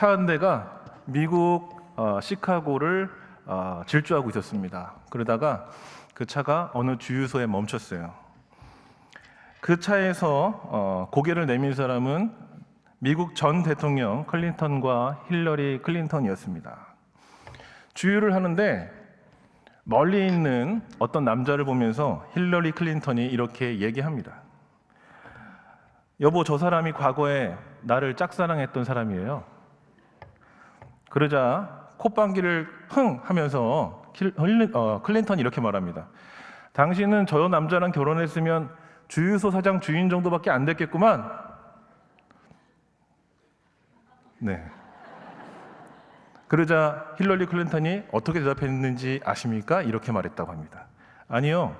차 한 대가 미국 시카고를 질주하고 있었습니다. 그러다가 그 차가 어느 주유소에 멈췄어요. 그 차에서 고개를 내민 사람은 미국 전 대통령 클린턴과 힐러리 클린턴이었습니다. 주유를 하는데 멀리 있는 어떤 남자를 보면서 힐러리 클린턴이 이렇게 얘기합니다. 여보, 저 사람이 과거에 나를 짝사랑했던 사람이에요. 그러자 콧방귀를 흥 하면서 클린턴이 이렇게 말합니다. 당신은 저 남자랑 결혼했으면 주유소 사장 주인 정도밖에 안 됐겠구만. 네. 그러자 힐러리 클린턴이 어떻게 대답했는지 아십니까? 이렇게 말했다고 합니다. 아니요,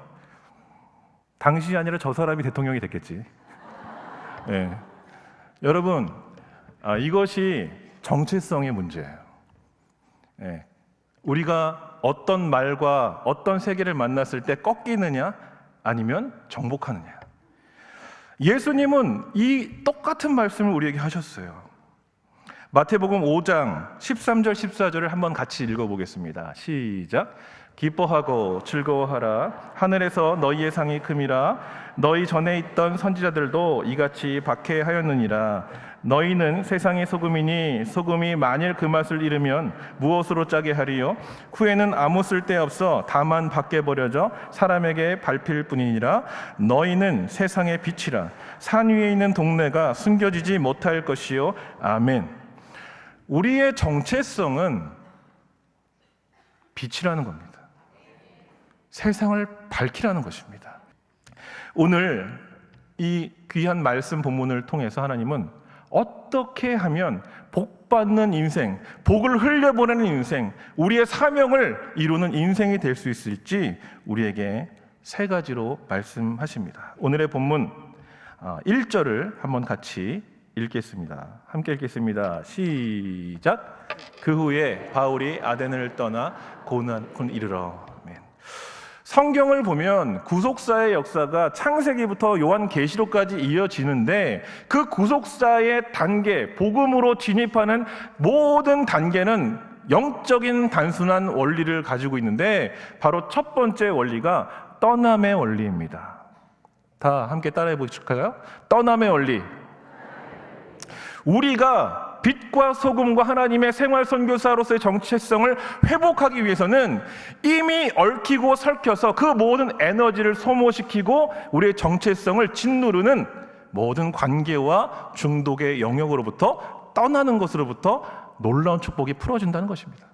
당신이 아니라 저 사람이 대통령이 됐겠지. 네. 여러분, 이것이 정체성의 문제예요. 네. 우리가 어떤 말과 어떤 세계를 만났을 때 꺾이느냐 아니면 정복하느냐. 예수님은 이 똑같은 말씀을 우리에게 하셨어요. 마태복음 5장 13절 14절을 한번 같이 읽어보겠습니다. 시작. 기뻐하고 즐거워하라. 하늘에서 너희의 상이 큼이라. 너희 전에 있던 선지자들도 이같이 박해하였느니라. 너희는 세상의 소금이니 소금이 만일 그 맛을 잃으면 무엇으로 짜게 하리요? 후에는 아무 쓸데없어 다만 밖에 버려져 사람에게 밟힐 뿐이니라. 너희는 세상의 빛이라. 산 위에 있는 동네가 숨겨지지 못할 것이요. 아멘. 우리의 정체성은 빛이라는 겁니다. 세상을 밝히라는 것입니다. 오늘 이 귀한 말씀 본문을 통해서 하나님은 어떻게 하면 복받는 인생, 복을 흘려보내는 인생, 우리의 사명을 이루는 인생이 될 수 있을지 우리에게 세 가지로 말씀하십니다. 오늘의 본문 1절을 한번 같이 읽겠습니다. 함께 읽겠습니다. 시작. 그 후에 바울이 아덴을 떠나 고난군 이르러. 아멘. 성경을 보면 구속사의 역사가 창세기부터 요한계시록까지 이어지는데 그 구속사의 단계, 복음으로 진입하는 모든 단계는 영적인 단순한 원리를 가지고 있는데 바로 첫 번째 원리가 떠남의 원리입니다. 다 함께 따라해 보실까요? 떠남의 원리. 우리가 빛과 소금과 하나님의 생활 선교사로서의 정체성을 회복하기 위해서는 이미 얽히고 설켜서 그 모든 에너지를 소모시키고 우리의 정체성을 짓누르는 모든 관계와 중독의 영역으로부터 떠나는 것으로부터 놀라운 축복이 풀어진다는 것입니다.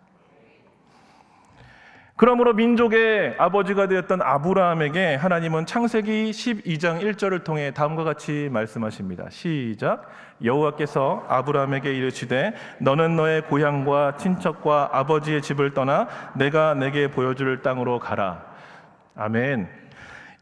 그러므로 민족의 아버지가 되었던 아브라함에게 하나님은 창세기 12장 1절을 통해 다음과 같이 말씀하십니다. 시작. 여호와께서 아브라함에게 이르시되 너는 너의 고향과 친척과 아버지의 집을 떠나 내가 내게 보여줄 땅으로 가라. 아멘.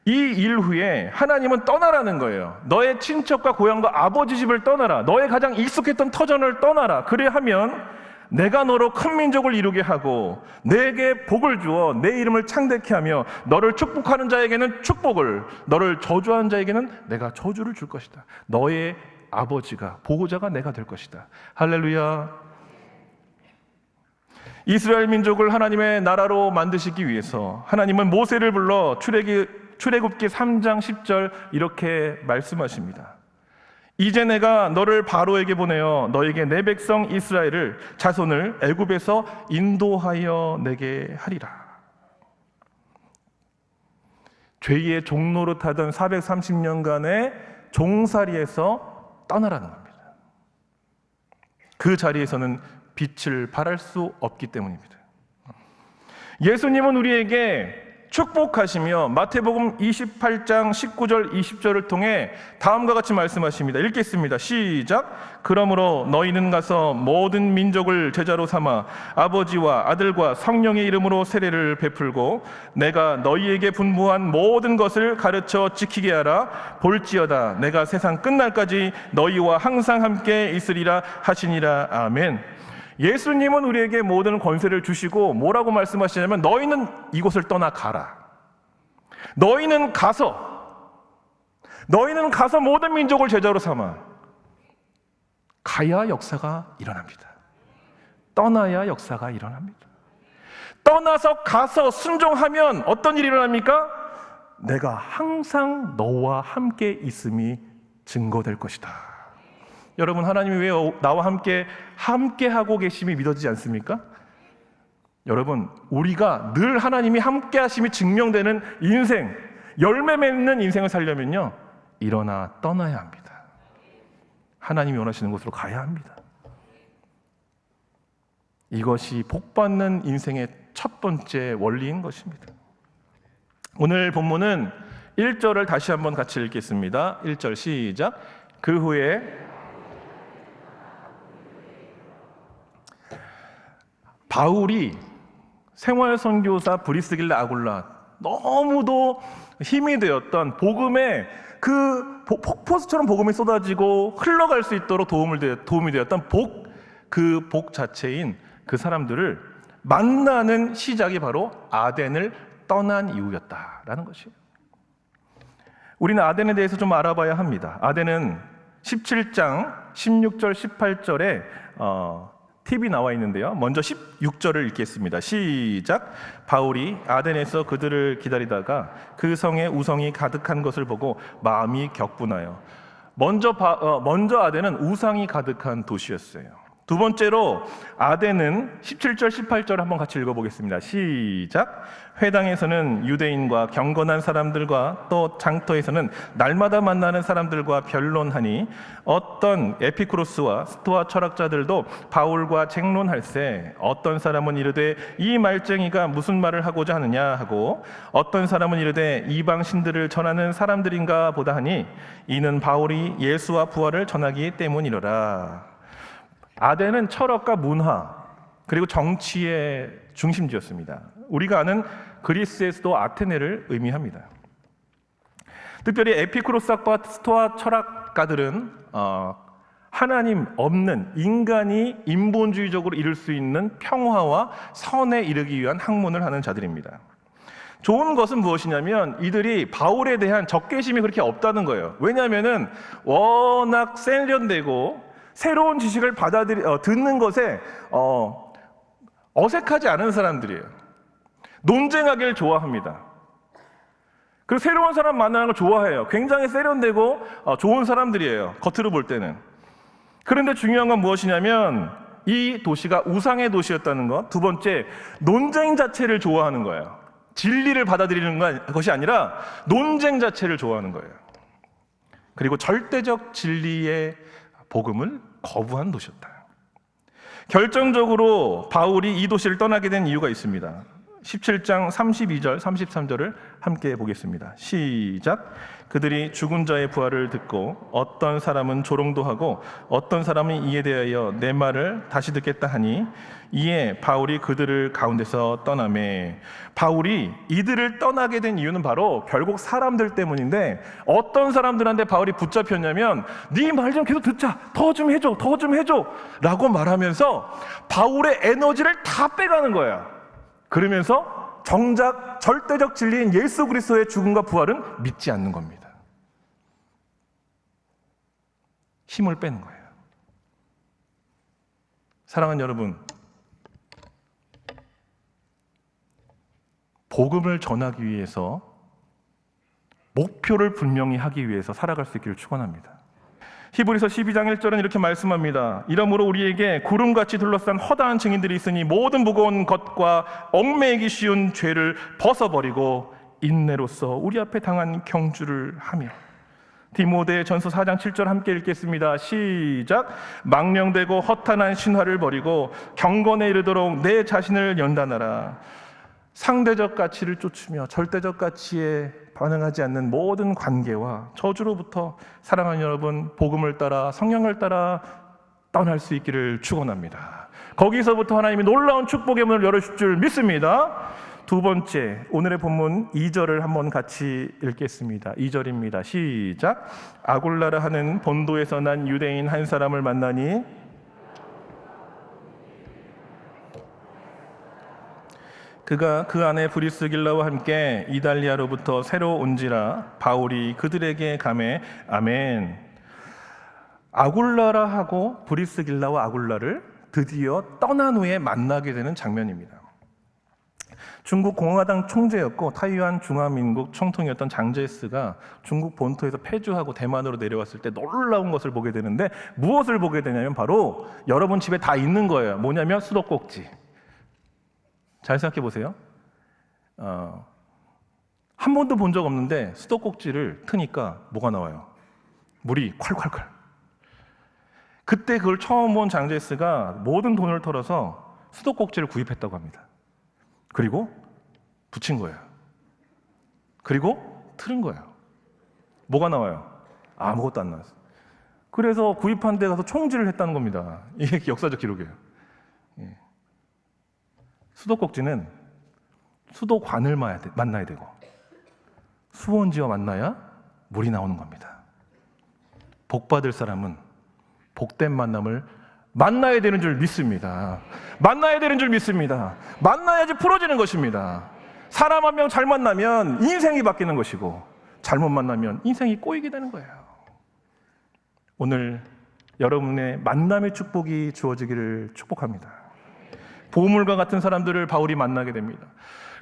이 일 후에 하나님은 떠나라는 거예요. 너의 친척과 고향과 아버지 집을 떠나라. 너의 가장 익숙했던 터전을 떠나라. 그래하면 내가 너로 큰 민족을 이루게 하고 내게 복을 주어 내 이름을 창대케 하며 너를 축복하는 자에게는 축복을, 너를 저주하는 자에게는 내가 저주를 줄 것이다. 너의 아버지가, 보호자가 내가 될 것이다. 할렐루야. 이스라엘 민족을 하나님의 나라로 만드시기 위해서 하나님은 모세를 불러 출애굽기 3장 10절 이렇게 말씀하십니다. 이제 내가 너를 바로에게 보내어 너에게 내 백성 이스라엘을 자손을 애굽에서 인도하여 내게 하리라. 죄의 종노릇하던 430년간의 종살이에서 떠나라는 겁니다. 그 자리에서는 빛을 발할 수 없기 때문입니다. 예수님은 우리에게 축복하시며 마태복음 28장 19절 20절을 통해 다음과 같이 말씀하십니다. 읽겠습니다. 시작. 그러므로 너희는 가서 모든 민족을 제자로 삼아 아버지와 아들과 성령의 이름으로 세례를 베풀고 내가 너희에게 분부한 모든 것을 가르쳐 지키게 하라. 볼지어다 내가 세상 끝날까지 너희와 항상 함께 있으리라 하시니라. 아멘. 예수님은 우리에게 모든 권세를 주시고 뭐라고 말씀하시냐면 너희는 이곳을 떠나 가라. 너희는 가서 모든 민족을 제자로 삼아 가야 역사가 일어납니다. 떠나야 역사가 일어납니다. 떠나서 가서 순종하면 어떤 일이 일어납니까? 내가 항상 너와 함께 있음이 증거될 것이다. 여러분, 하나님이 왜 나와 함께 하고 계심이 믿어지지 않습니까? 여러분, 우리가 늘 하나님이 함께 하심이 증명되는 인생, 열매 맺는 인생을 살려면요, 일어나 떠나야 합니다. 하나님이 원하시는 곳으로 가야 합니다. 이것이 복받는 인생의 첫 번째 원리인 것입니다. 오늘 본문은 1절을 다시 한번 같이 읽겠습니다. 1절 시작. 그 후에 바울이 생활선교사 브리스길라 아굴라, 너무도 힘이 되었던 복음의 그 폭포수처럼 복음이 쏟아지고 흘러갈 수 있도록 도움이 되었던 그 복 자체인 그 사람들을 만나는 시작이 바로 아덴을 떠난 이유였다라는 것이에요. 우리는 아덴에 대해서 좀 알아봐야 합니다. 아덴은 17장 16절 18절에 팁이 나와 있는데요, 먼저 16절을 읽겠습니다. 시작. 바울이 아덴에서 그들을 기다리다가 그 성에 우성이 가득한 것을 보고 마음이 격분하여. 먼저 아덴은 우상이 가득한 도시였어요. 두 번째로 아덴은 17절 18절 한번 같이 읽어보겠습니다. 시작. 회당에서는 유대인과 경건한 사람들과 또 장터에서는 날마다 만나는 사람들과 변론하니 어떤 에피쿠로스와 스토아 철학자들도 바울과 쟁론할세. 어떤 사람은 이르되 이 말쟁이가 무슨 말을 하고자 하느냐 하고, 어떤 사람은 이르되 이방 신들을 전하는 사람들인가 보다 하니 이는 바울이 예수와 부활을 전하기 때문이로라. 아덴은 철학과 문화 그리고 정치의 중심지였습니다. 우리가 아는 그리스의 수도 아테네를 의미합니다. 특별히 에피쿠로스과 스토아 철학가들은 하나님 없는 인간이 인본주의적으로 이룰 수 있는 평화와 선에 이르기 위한 학문을 하는 자들입니다. 좋은 것은 무엇이냐면 이들이 바울에 대한 적개심이 그렇게 없다는 거예요. 왜냐하면 워낙 세련되고 새로운 지식을 듣는 것에 어색하지 않은 사람들이에요. 논쟁하기를 좋아합니다. 그리고 새로운 사람 만나는 걸 좋아해요. 굉장히 세련되고 좋은 사람들이에요, 겉으로 볼 때는. 그런데 중요한 건 무엇이냐면 이 도시가 우상의 도시였다는 것. 두 번째, 논쟁 자체를 좋아하는 거예요. 진리를 받아들이는 것이 아니라 논쟁 자체를 좋아하는 거예요. 그리고 절대적 진리의 복음을 거부한 도시였다. 결정적으로 바울이 이 도시를 떠나게 된 이유가 있습니다. 17장 32절 33절을 함께 보겠습니다. 시작. 그들이 죽은 자의 부활을 듣고 어떤 사람은 조롱도 하고 어떤 사람은 이에 대하여 내 말을 다시 듣겠다 하니 이에 바울이 그들을 가운데서 떠나매. 바울이 이들을 떠나게 된 이유는 바로 결국 사람들 때문인데, 어떤 사람들한테 바울이 붙잡혔냐면 네 말 좀 계속 듣자, 더 좀 해줘 라고 말하면서 바울의 에너지를 다 빼가는 거야. 그러면서 정작 절대적 진리인 예수 그리스도의 죽음과 부활은 믿지 않는 겁니다. 힘을 빼는 거예요. 사랑하는 여러분, 복음을 전하기 위해서 목표를 분명히 하기 위해서 살아갈 수 있기를 축원합니다. 히브리서 12장 1절은 이렇게 말씀합니다. 이러므로 우리에게 구름같이 둘러싼 허다한 증인들이 있으니 모든 무거운 것과 얽매이기 쉬운 죄를 벗어버리고 인내로써 우리 앞에 당한 경주를 하며. 디모데전서 4장 7절 함께 읽겠습니다. 시작. 망령되고 허탄한 신화를 버리고 경건에 이르도록 내 자신을 연단하라. 상대적 가치를 쫓으며 절대적 가치에 반응하지 않는 모든 관계와 저주로부터 사랑하는 여러분, 복음을 따라 성령을 따라 떠날 수 있기를 축원합니다. 거기서부터 하나님이 놀라운 축복의 문을 열어줄 줄 믿습니다. 두 번째, 오늘의 본문 2절을 한번 같이 읽겠습니다. 2절입니다. 시작. 아굴라라 하는 본도에서 난 유대인 한 사람을 만나니 그가 그 안에 브리스길라와 함께 이달리아로부터 새로 온지라. 바울이 그들에게 가매. 아멘. 아굴라라 하고 브리스길라와 아굴라를 드디어 떠난 후에 만나게 되는 장면입니다. 중국 공화당 총재였고 타이완 중화민국 총통이었던 장제스가 중국 본토에서 패주하고 대만으로 내려왔을 때 놀라운 것을 보게 되는데, 무엇을 보게 되냐면 바로 여러분 집에 다 있는 거예요. 뭐냐면 수도꼭지. 잘 생각해 보세요. 한 번도 본 적 없는데 수도꼭지를 트니까 뭐가 나와요? 물이 콸콸콸. 그때 그걸 처음 본 장제스가 모든 돈을 털어서 수도꼭지를 구입했다고 합니다. 그리고 붙인 거예요. 그리고 틀은 거예요. 뭐가 나와요? 아무것도 안 나왔어요. 그래서 구입한 데 가서 총질을 했다는 겁니다. 이게 역사적 기록이에요. 수도꼭지는 수도관을 만나야 되고 수원지와 만나야 물이 나오는 겁니다. 복받을 사람은 복된 만남을 만나야 되는 줄 믿습니다. 만나야 되는 줄 믿습니다. 만나야지 풀어지는 것입니다. 사람 한 명 잘 만나면 인생이 바뀌는 것이고, 잘못 만나면 인생이 꼬이게 되는 거예요. 오늘 여러분의 만남의 축복이 주어지기를 축복합니다. 보물과 같은 사람들을 바울이 만나게 됩니다.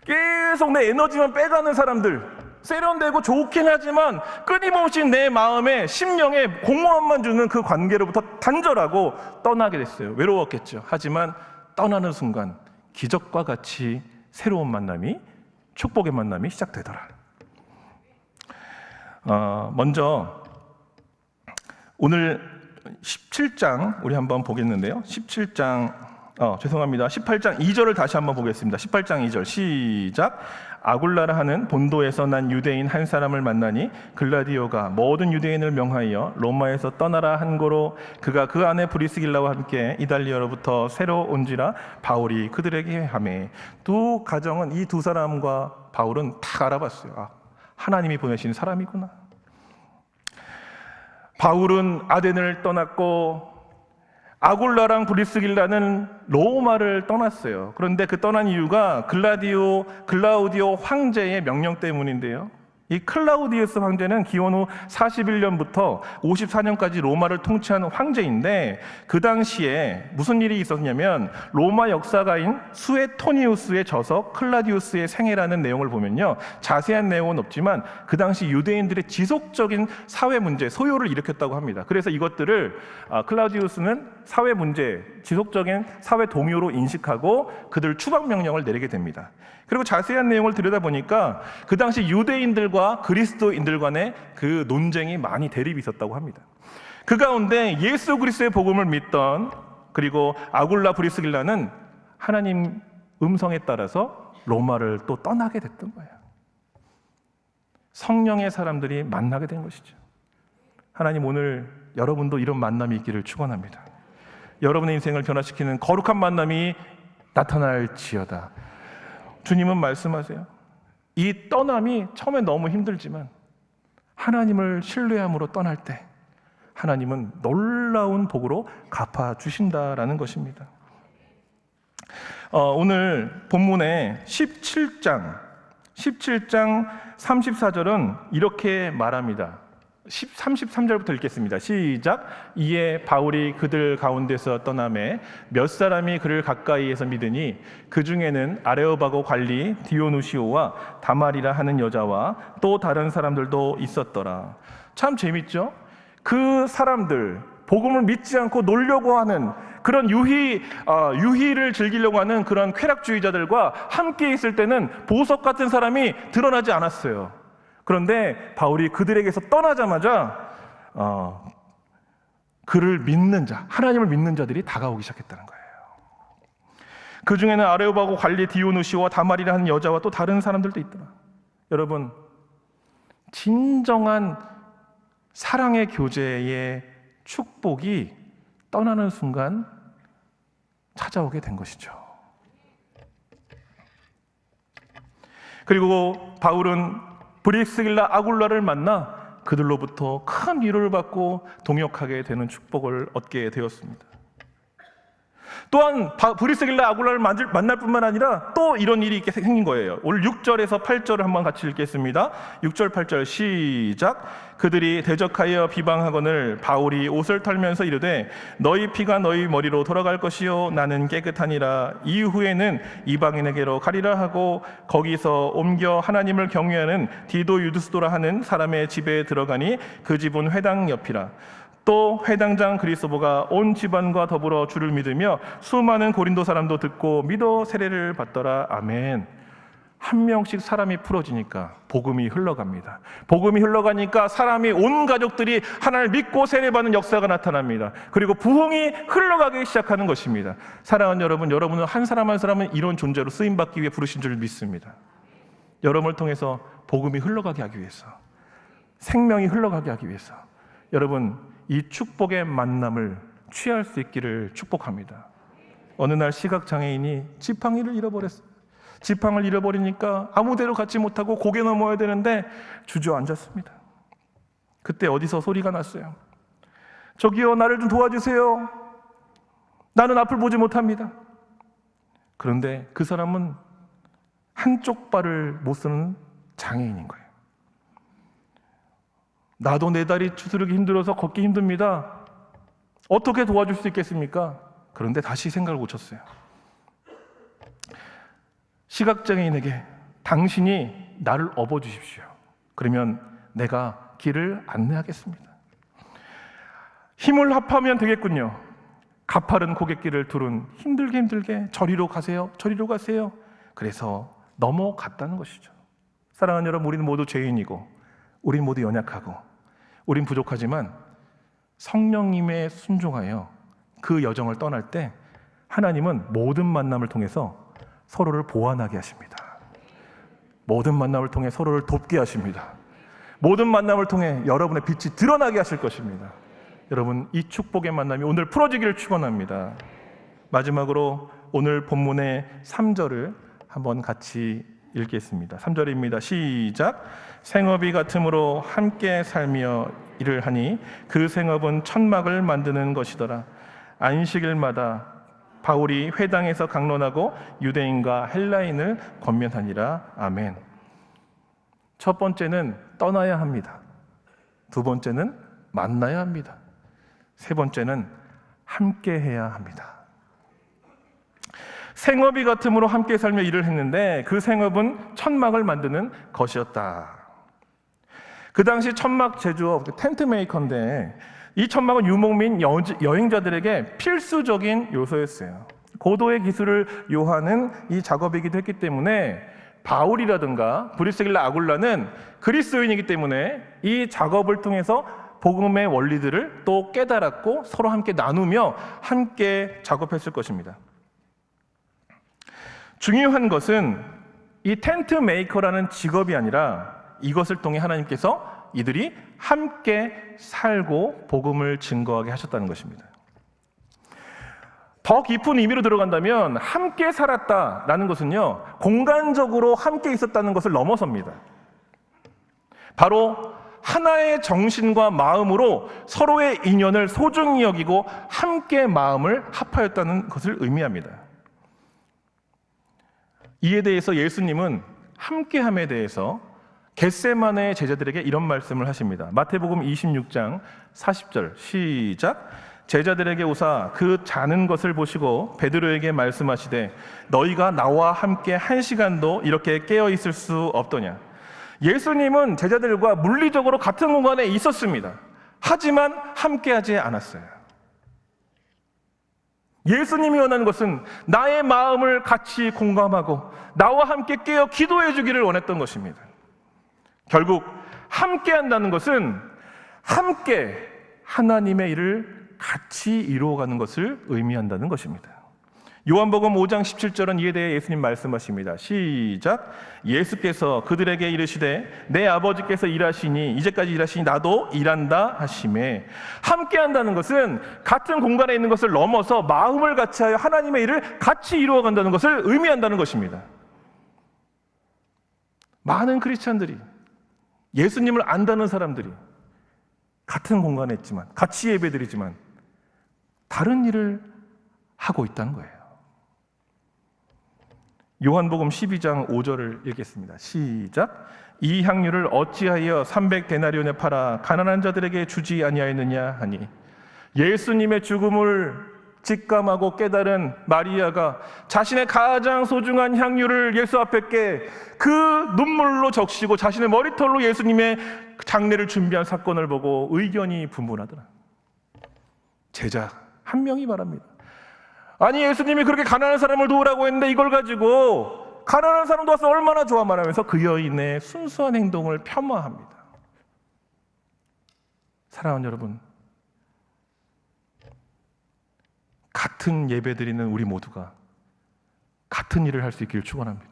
계속 내 에너지만 빼가는 사람들, 세련되고 좋긴 하지만 끊임없이 내 마음에 심령에 공허함만 주는 그 관계로부터 단절하고 떠나게 됐어요. 외로웠겠죠. 하지만 떠나는 순간 기적과 같이 새로운 만남이, 축복의 만남이 시작되더라. 먼저 오늘 17장 우리 한번 보겠는데요. 18장 2절을 다시 한번 보겠습니다. 18장 2절 시작. 아굴라라 하는 본도에서 난 유대인 한 사람을 만나니 글라디오가 모든 유대인을 명하여 로마에서 떠나라 한 고로 그가 그 안에 브리스길라와 함께 이달리아로부터 새로 온지라 바울이 그들에게 하매. 두 가정은, 이 두 사람과 바울은 다 알아봤어요. 하나님이 보내신 사람이구나. 바울은 아덴을 떠났고 아굴라랑 브리스길라는 로마를 떠났어요. 그런데 그 떠난 이유가 클라우디오 황제의 명령 때문인데요. 이 클라우디우스 황제는 기원 후 41년부터 54년까지 로마를 통치한 황제인데, 그 당시에 무슨 일이 있었냐면 로마 역사가인 수에토니우스의 저서 클라디우스의 생애라는 내용을 보면요, 자세한 내용은 없지만 그 당시 유대인들의 지속적인 사회 문제, 소요를 일으켰다고 합니다. 그래서 이것들을 클라우디우스는 사회 문제, 지속적인 사회 동요로 인식하고 그들 추방 명령을 내리게 됩니다. 그리고 자세한 내용을 들여다보니까 그 당시 유대인들과 그리스도인들 간의 그 논쟁이 많이 대립이 있었다고 합니다. 그 가운데 예수 그리스도의 복음을 믿던, 그리고 아굴라 브리스길라는 하나님 음성에 따라서 로마를 또 떠나게 됐던 거예요. 성령의 사람들이 만나게 된 것이죠. 하나님, 오늘 여러분도 이런 만남이 있기를 축원합니다. 여러분의 인생을 변화시키는 거룩한 만남이 나타날지어다. 주님은 말씀하세요. 이 떠남이 처음에 너무 힘들지만 하나님을 신뢰함으로 떠날 때 하나님은 놀라운 복으로 갚아주신다라는 것입니다. 오늘 본문의 17장 34절은 이렇게 말합니다. 33절부터 읽겠습니다. 시작. 이에 바울이 그들 가운데서 떠나매 몇 사람이 그를 가까이에서 믿으니 그 중에는 아레오바고 관리 디오누시오와 다말이라 하는 여자와 또 다른 사람들도 있었더라. 참 재밌죠? 그 사람들, 복음을 믿지 않고 놀려고 하는 그런 유희를 즐기려고 하는 그런 쾌락주의자들과 함께 있을 때는 보석 같은 사람이 드러나지 않았어요. 그런데 바울이 그들에게서 떠나자마자 그를 믿는 자, 하나님을 믿는 자들이 다가오기 시작했다는 거예요. 그 중에는 아레오바고 관리 디오누시와 다말이라는 여자와 또 다른 사람들도 있더라. 여러분, 진정한 사랑의 교제의 축복이 떠나는 순간 찾아오게 된 것이죠. 그리고 바울은 브리스길라 아굴라를 만나 그들로부터 큰 위로를 받고 동역하게 되는 축복을 얻게 되었습니다. 또한 브리스길라 아굴라를 만날 뿐만 아니라 또 이런 일이 생긴 거예요. 오늘 6절에서 8절을 한번 같이 읽겠습니다. 6절 8절 시작. 그들이 대적하여 비방하거늘 바울이 옷을 털면서 이르되 너희 피가 너희 머리로 돌아갈 것이요 나는 깨끗하니라. 이후에는 이방인에게로 가리라 하고 거기서 옮겨 하나님을 경외하는 디도 유두스도라 하는 사람의 집에 들어가니 그 집은 회당 옆이라. 또 회당장 그리스도가 온 집안과 더불어 주를 믿으며 수많은 고린도 사람도 듣고 믿어 세례를 받더라. 아멘. 한 명씩 사람이 풀어지니까 복음이 흘러갑니다. 복음이 흘러가니까 사람이 온 가족들이 하나님을 믿고 세례받는 역사가 나타납니다. 그리고 부흥이 흘러가기 시작하는 것입니다. 사랑하는 여러분, 여러분은 한 사람 한 사람은 이런 존재로 쓰임받기 위해 부르신 줄 믿습니다. 여러분을 통해서 복음이 흘러가게 하기 위해서, 생명이 흘러가게 하기 위해서 여러분 이 축복의 만남을 취할 수 있기를 축복합니다. 어느 날 시각장애인이 지팡이를 잃어버렸어요. 지팡이를 잃어버리니까 아무데로 가지 못하고 고개 넘어야 되는데 주저앉았습니다. 그때 어디서 소리가 났어요. 저기요, 나를 좀 도와주세요. 나는 앞을 보지 못합니다. 그런데 그 사람은 한쪽 발을 못 쓰는 장애인인 거예요. 나도 내 다리 추스르기 힘들어서 걷기 힘듭니다. 어떻게 도와줄 수 있겠습니까? 그런데 다시 생각을 고쳤어요. 시각장애인에게 당신이 나를 업어주십시오. 그러면 내가 길을 안내하겠습니다. 힘을 합하면 되겠군요. 가파른 고갯길을 둘은 힘들게 저리로 가세요. 그래서 넘어갔다는 것이죠. 사랑하는 여러분, 우리는 모두 죄인이고 우린 모두 연약하고 우린 부족하지만 성령님의 순종하여 그 여정을 떠날 때 하나님은 모든 만남을 통해서 서로를 보완하게 하십니다. 모든 만남을 통해 서로를 돕게 하십니다. 모든 만남을 통해 여러분의 빛이 드러나게 하실 것입니다. 여러분, 이 축복의 만남이 오늘 풀어지기를 축원합니다. 마지막으로 오늘 본문의 3절을 한번 같이 읽겠습니다. 3절입니다. 시작. 생업이 같음으로 함께 살며 일을 하니 그 생업은 천막을 만드는 것이더라. 안식일마다 바울이 회당에서 강론하고 유대인과 헬라인을 권면하니라. 아멘. 첫 번째는 떠나야 합니다. 두 번째는 만나야 합니다. 세 번째는 함께 해야 합니다. 생업이 같음으로 함께 살며 일을 했는데 그 생업은 천막을 만드는 것이었다. 그 당시 천막 제조업, 텐트 메이커인데 이 천막은 유목민 여행자들에게 필수적인 요소였어요. 고도의 기술을 요하는 이 작업이기도 했기 때문에 바울이라든가 브리스길라 아굴라는 그리스도인이기 때문에 이 작업을 통해서 복음의 원리들을 또 깨달았고 서로 함께 나누며 함께 작업했을 것입니다. 중요한 것은 이 텐트 메이커라는 직업이 아니라 이것을 통해 하나님께서 이들이 함께 살고 복음을 증거하게 하셨다는 것입니다. 더 깊은 의미로 들어간다면 함께 살았다라는 것은요, 공간적으로 함께 있었다는 것을 넘어섭니다. 바로 하나의 정신과 마음으로 서로의 인연을 소중히 여기고 함께 마음을 합하였다는 것을 의미합니다. 이에 대해서 예수님은 함께함에 대해서 겟세마네 제자들에게 이런 말씀을 하십니다. 마태복음 26장 40절 시작. 제자들에게 오사 그 자는 것을 보시고 베드로에게 말씀하시되 너희가 나와 함께 1시간도 이렇게 깨어 있을 수 없더냐. 예수님은 제자들과 물리적으로 같은 공간에 있었습니다. 하지만 함께하지 않았어요. 예수님이 원하는 것은 나의 마음을 같이 공감하고 나와 함께 깨어 기도해 주기를 원했던 것입니다. 결국 함께 한다는 것은 함께 하나님의 일을 같이 이루어가는 것을 의미한다는 것입니다. 요한복음 5장 17절은 이에 대해 예수님 말씀하십니다. 시작. 예수께서 그들에게 이르시되 내 아버지께서 일하시니 이제까지 일하시니 나도 일한다 하시매. 함께 한다는 것은 같은 공간에 있는 것을 넘어서 마음을 같이 하여 하나님의 일을 같이 이루어간다는 것을 의미한다는 것입니다. 많은 크리스찬들이, 예수님을 안다는 사람들이 같은 공간에 있지만 같이 예배드리지만 다른 일을 하고 있다는 거예요. 요한복음 12장 5절을 읽겠습니다. 시작. 이 향유를 어찌하여 300데나리온에 팔아 가난한 자들에게 주지 아니하였느냐 하니, 예수님의 죽음을 직감하고 깨달은 마리아가 자신의 가장 소중한 향유를 예수 앞에 깨 그 눈물로 적시고 자신의 머리털로 예수님의 장례를 준비한 사건을 보고 의견이 분분하더라. 제자 한 명이 말합니다. 아니, 예수님이 그렇게 가난한 사람을 도우라고 했는데 이걸 가지고 가난한 사람 도와서 얼마나 좋아 말하면서 그 여인의 순수한 행동을 폄하합니다. 사랑하는 여러분, 같은 예배 드리는 우리 모두가 같은 일을 할 수 있기를 축원합니다.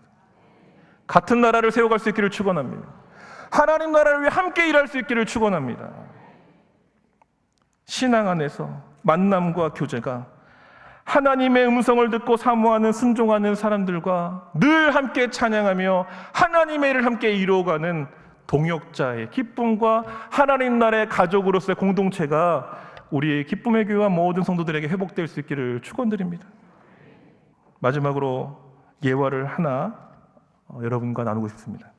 같은 나라를 세워갈 수 있기를 축원합니다. 하나님 나라를 위해 함께 일할 수 있기를 축원합니다. 신앙 안에서 만남과 교제가 하나님의 음성을 듣고 사모하는 순종하는 사람들과 늘 함께 찬양하며 하나님의 일을 함께 이루어가는 동역자의 기쁨과 하나님 나라의 가족으로서의 공동체가 우리의 기쁨의 교회와 모든 성도들에게 회복될 수 있기를 축원드립니다. 마지막으로 예화를 하나 여러분과 나누고 싶습니다.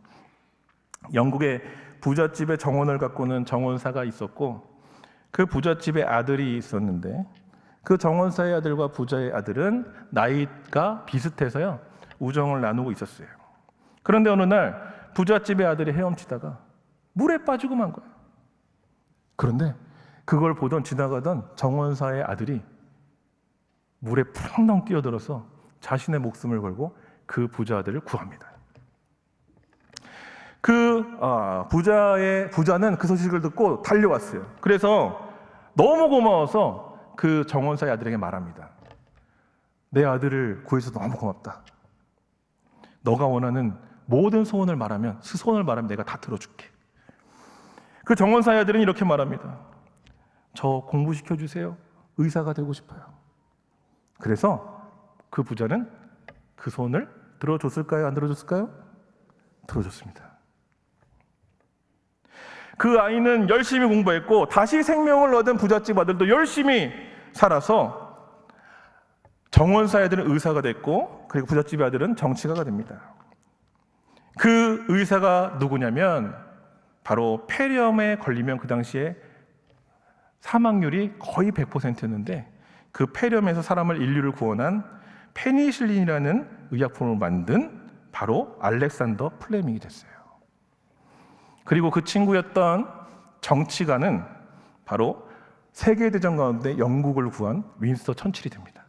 영국의 부잣집의 정원을 가꾸는 정원사가 있었고, 그 부잣집의 아들이 있었는데 그 정원사의 아들과 부자의 아들은 나이가 비슷해서요 우정을 나누고 있었어요. 그런데 어느 날 부잣집의 아들이 헤엄치다가 물에 빠지고 만 거예요. 그런데 그걸 보던 지나가던 정원사의 아들이 물에 푸렁 뛰어들어서 자신의 목숨을 걸고 그 부자 아들을 구합니다. 부자는 그 소식을 듣고 달려왔어요. 그래서 너무 고마워서 그 정원사의 아들에게 말합니다. 내 아들을 구해서 너무 고맙다. 너가 원하는 모든 소원을 말하면 내가 다 들어줄게. 그 정원사의 아들은 이렇게 말합니다. 저 공부시켜주세요. 의사가 되고 싶어요. 그래서 그 부자는 그 소원을 들어줬을까요? 안 들어줬을까요? 들어줬습니다. 그 아이는 열심히 공부했고 다시 생명을 얻은 부잣집 아들도 열심히 살아서 정원사의 아들은 의사가 됐고, 그리고 부잣집의 아들은 정치가가 됩니다. 그 의사가 누구냐면 바로 폐렴에 걸리면 그 당시에 사망률이 거의 100%였는데 그 폐렴에서 인류를 구원한 페니실린이라는 의약품을 만든 바로 알렉산더 플레밍이 됐어요. 그리고 그 친구였던 정치가는 바로 세계대전 가운데 영국을 구한 윈스터 처칠이 됩니다.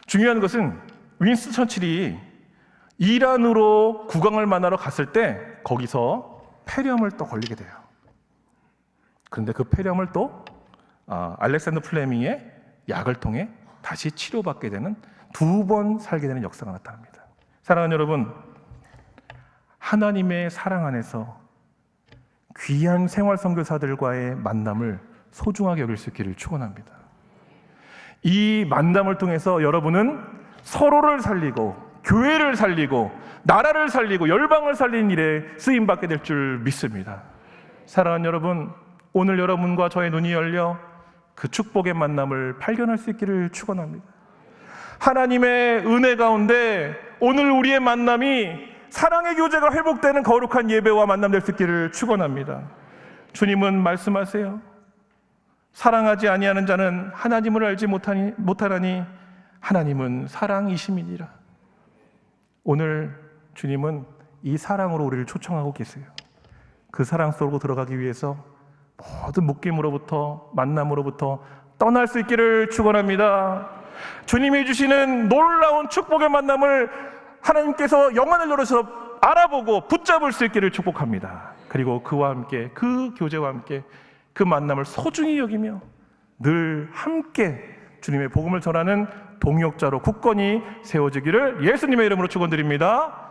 중요한 것은 윈스터 처칠이 이란으로 국왕을 만나러 갔을 때 거기서 폐렴을 또 걸리게 돼요. 그런데 그 폐렴을 또 알렉산더 플레밍의 약을 통해 다시 치료받게 되는, 2번 살게 되는 역사가 나타납니다. 사랑하는 여러분, 하나님의 사랑 안에서 귀한 생활 선교사들과의 만남을 소중하게 여길 수 있기를 축원합니다. 이 만남을 통해서 여러분은 서로를 살리고 교회를 살리고 나라를 살리고 열방을 살리는 일에 쓰임받게 될 줄 믿습니다. 사랑하는 여러분, 오늘 여러분과 저의 눈이 열려 그 축복의 만남을 발견할 수 있기를 축원합니다. 하나님의 은혜 가운데 오늘 우리의 만남이 사랑의 교제가 회복되는 거룩한 예배와 만남 될 수 있기를 축원합니다. 주님은 말씀하세요. 사랑하지 아니하는 자는 하나님을 알지 못하나니 하나님은 사랑이심이니라. 오늘 주님은 이 사랑으로 우리를 초청하고 계세요. 그 사랑 속으로 들어가기 위해서 모든 묶임으로부터 만남으로부터 떠날 수 있기를 축원합니다. 주님이 주시는 놀라운 축복의 만남을 하나님께서 영안을 열어서 알아보고 붙잡을 수 있기를 축복합니다. 그리고 그와 함께, 그 교제와 함께 그 만남을 소중히 여기며 늘 함께 주님의 복음을 전하는 동역자로 굳건히 세워지기를 예수님의 이름으로 축원드립니다.